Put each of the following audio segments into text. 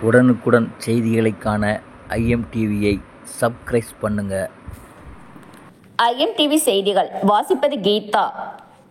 உடனுக்குடன் செய்திகளை காண IMTV-யை சப்ஸ்கிரைப் பண்ணுங்க. IMTV செய்திகள் வாசிப்பது கீதா.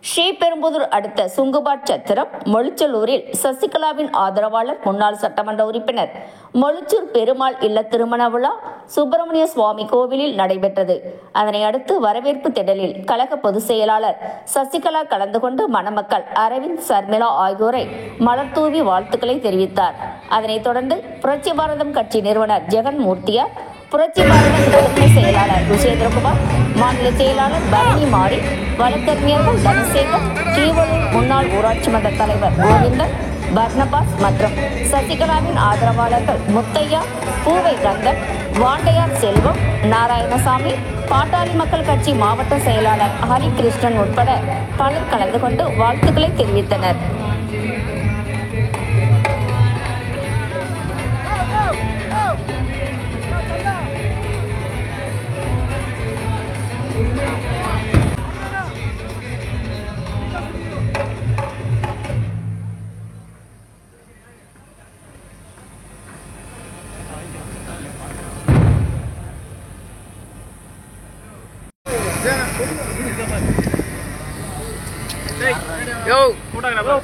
ஸ்ரீபெரும்புதூர் அடுத்த சுங்குபாட் சத்திரம் மொழிச்சலூரில் சசிகலாவின் ஆதரவாளர் முன்னாள் சட்டமன்ற உறுப்பினர் மொழிச்சூர் பெருமாள் இல்ல திருமண விழா சுப்பிரமணிய சுவாமி கோவிலில் நடைபெற்றது. அதனை அடுத்து வரவேற்பு திடலில் கழக பொதுச் செயலாளர் சசிகலா கலந்து கொண்டு மணமக்கள் அரவிந்த், சர்மிளா ஆகியோரை மலர் தூவி வாழ்த்துக்களை தெரிவித்தார். அதனைத் தொடர்ந்து புரட்சி பாரதம் கட்சி நிறுவனர் ஜெகன் மூர்த்தியார், புரட்சி பாரதம் முதன்மை செயலாளர் விஜேந்திரகுமார், மாநில செயலாளர் பரணி மாறி, வழக்கறிஞர்கள் தனசேகர், கீவளூர் முன்னாள் ஊராட்சி மன்ற தலைவர் கோவிந்தன், பர்னபாஸ் மற்றும் சசிகலாவின் ஆதரவாளர்கள் முத்தையா, பூவை கந்தன், வாண்டையார் செல்வம், நாராயணசாமி, பாட்டாளி மக்கள் கட்சி மாவட்ட செயலாளர் ஹரிகிருஷ்ணன் உட்பட பலர் கலந்து கொண்டு வாழ்த்துக்களை தெரிவித்தனர்.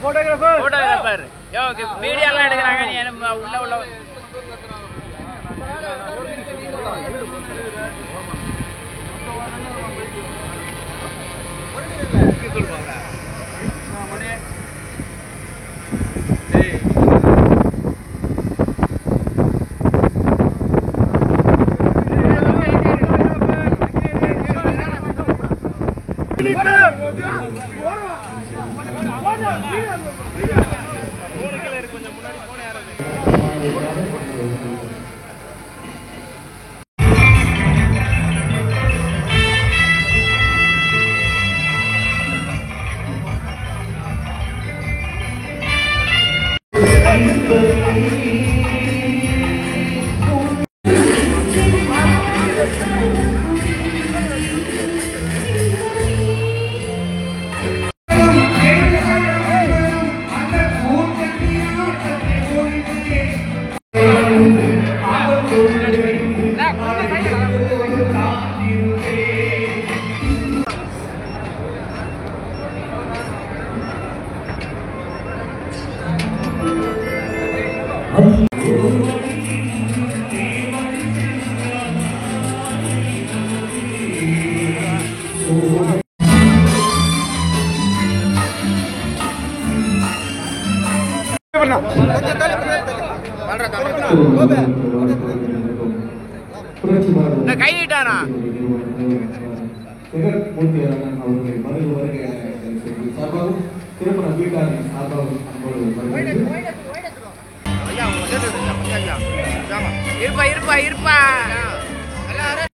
போட்டோகிராஃபர் மீடியாலாம் எடுக்கிறாங்க. நீ உள்ள கையிட்டானா இருப்பா இருப்பா இருப்பா.